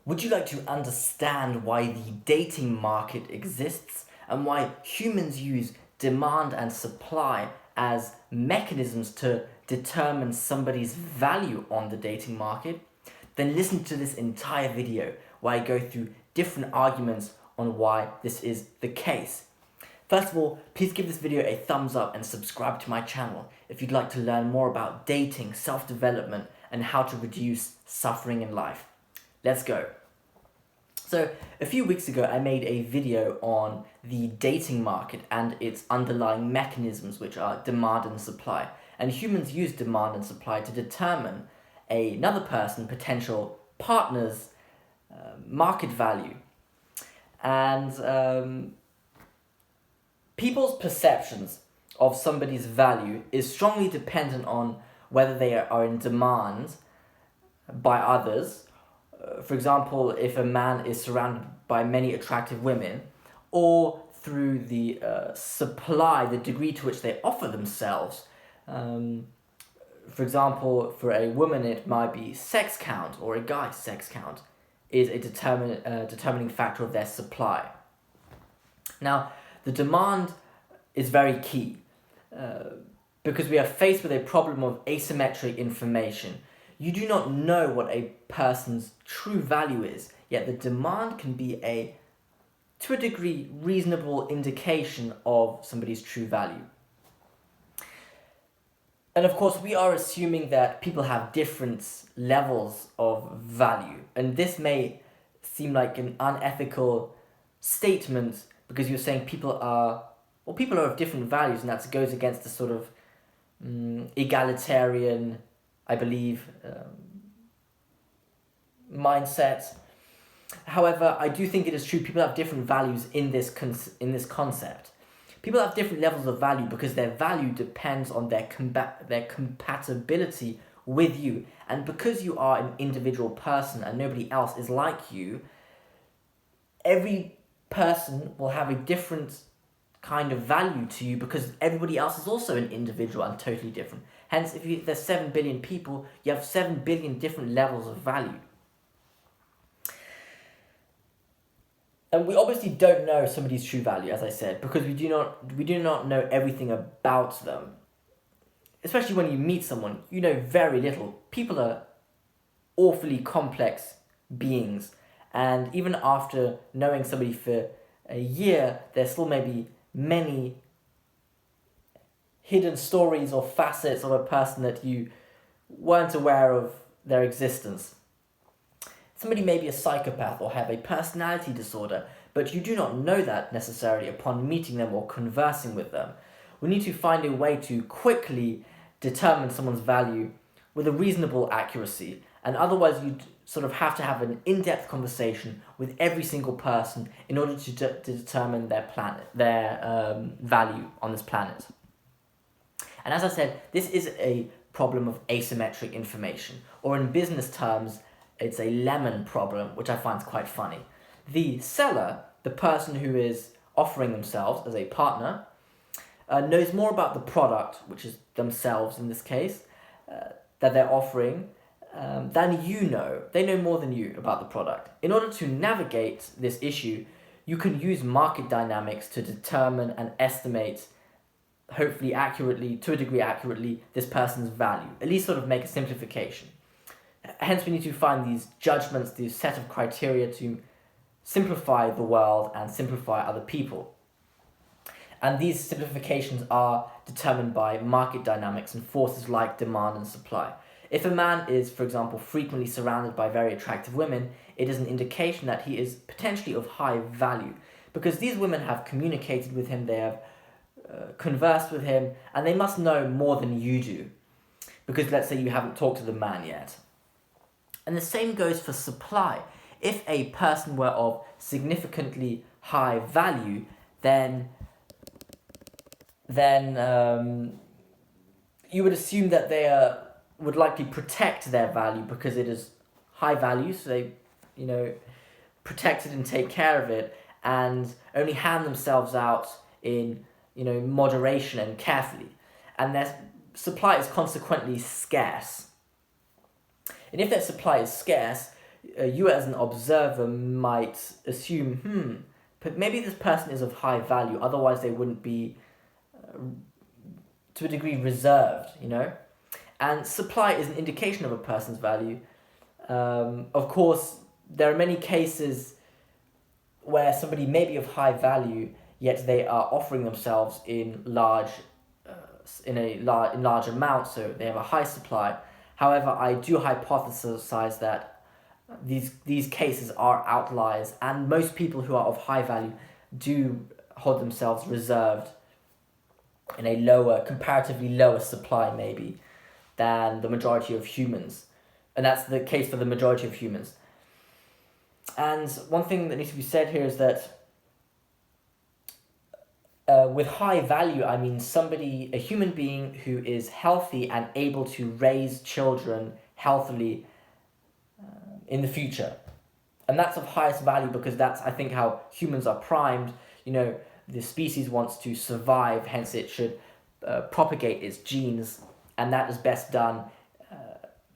Would you like to understand why the dating market exists and why humans use demand and supply as mechanisms to determine somebody's value on the dating market? Then listen to this entire video where I go through different arguments on why this is the case. First of all, please give this video a thumbs up and subscribe to my channel if you'd like to learn more about dating, self-development, and how to reduce suffering in life. Let's go. So, a few weeks ago I made a video on the dating market and its underlying mechanisms, which are demand and supply. And humans use demand and supply to determine another person, potential partner's market value. And people's perceptions of somebody's value is strongly dependent on whether they are in demand by others. For example, if a man is surrounded by many attractive women, or through the supply, the degree to which they offer themselves. For example, for a woman it might be sex count, or a guy's sex count is a determining factor of their supply. Now, the demand is very key because we are faced with a problem of asymmetric information. You do not know what a person's true value is, yet the demand can be to a degree, reasonable indication of somebody's true value. And of course, we are assuming that people have different levels of value, and this may seem like an unethical statement because you're saying people are of different values, and that goes against the sort of egalitarian, I believe, mindset. However, I do think it is true people have different values in this concept. People have different levels of value because their value depends on their compatibility with you. And because you are an individual person and nobody else is like you, every person will have a different kind of value to you because everybody else is also an individual and totally different. Hence, if there's 7 billion people, you have 7 billion different levels of value. And we obviously don't know somebody's true value, as I said, because we do not know everything about them. Especially when you meet someone, you know very little. People are awfully complex beings, and even after knowing somebody for a year, there still may be many hidden stories or facets of a person that you weren't aware of their existence. Somebody may be a psychopath or have a personality disorder, but you do not know that necessarily upon meeting them or conversing with them. We need to find a way to quickly determine someone's value with a reasonable accuracy, and otherwise you'd sort of have to have an in-depth conversation with every single person in order to determine their value on this planet. And as I said, this is a problem of asymmetric information, or in business terms, it's a lemon problem, which I find quite funny. The seller, the person who is offering themselves as a partner, knows more about the product, which is themselves in this case, that they're offering, than you know. They know more than you about the product. In order to navigate this issue, you can use market dynamics to determine and estimate, hopefully accurately, to a degree accurately, this person's value. At least sort of make a simplification. Hence, we need to find these judgments, these set of criteria to simplify the world and simplify other people. And these simplifications are determined by market dynamics and forces like demand and supply. If a man is, for example, frequently surrounded by very attractive women, it is an indication that he is potentially of high value, because these women have communicated with him, they have conversed with him, and they must know more than you do, because let's say you haven't talked to the man yet. And the same goes for supply. If a person were of significantly high value, then you would assume that they would likely protect their value because it is high value, so they, protect it and take care of it, and only hand themselves out in, moderation and carefully. And their supply is consequently scarce. And if their supply is scarce, you as an observer might assume, but maybe this person is of high value, otherwise they wouldn't be, to a degree, reserved, you know? And supply is an indication of a person's value. Of course, there are many cases where somebody may be of high value, yet they are offering themselves in large amounts, so they have a high supply. However, I do hypothesize that these cases are outliers, and most people who are of high value do hold themselves reserved in a comparatively lower supply maybe, than the majority of humans. And that's the case for the majority of humans. And one thing that needs to be said here is that with high value, I mean a human being who is healthy and able to raise children healthily in the future. And that's of highest value because that's, I think, how humans are primed. You know, the species wants to survive, hence it should propagate its genes, and that is best done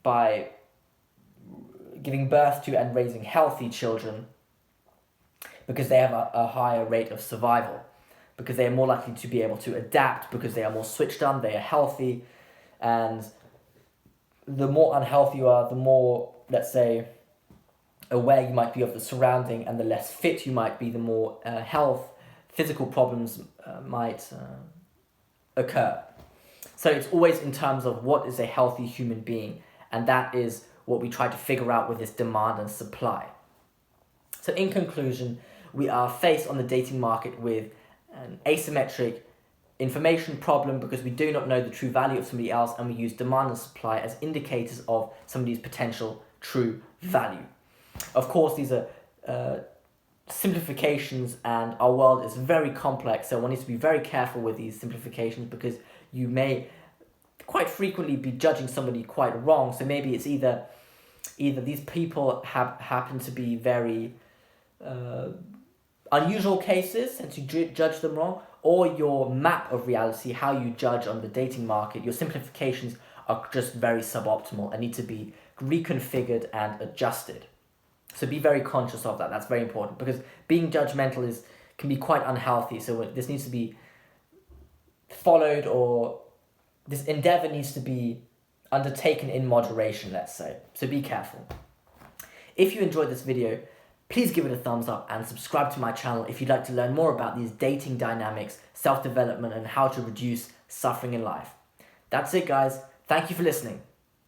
by giving birth to and raising healthy children, because they have a higher rate of survival, because they are more likely to be able to adapt, because they are more switched on, they are healthy. And the more unhealthy you are, the more, let's say, aware you might be of the surrounding, and the less fit you might be, the more physical problems might occur. So it's always in terms of what is a healthy human being, and that is what we try to figure out with this demand and supply. So in conclusion, we are faced on the dating market with an asymmetric information problem because we do not know the true value of somebody else, and we use demand and supply as indicators of somebody's potential true value. Of course, these are simplifications, and our world is very complex, so one needs to be very careful with these simplifications because you may quite frequently be judging somebody quite wrong. So maybe it's either these people happen to be very unusual cases and to judge them wrong, or your map of reality, how you judge on the dating market, your simplifications are just very suboptimal and need to be reconfigured and adjusted. So be very conscious of that. That's very important, because being judgmental can be quite unhealthy. So this needs to be followed, or this endeavor needs to be undertaken in moderation, let's say. So be careful. If you enjoyed this video, please give it a thumbs up and subscribe to my channel if you'd like to learn more about these dating dynamics, self-development, and how to reduce suffering in life. That's it, guys. Thank you for listening.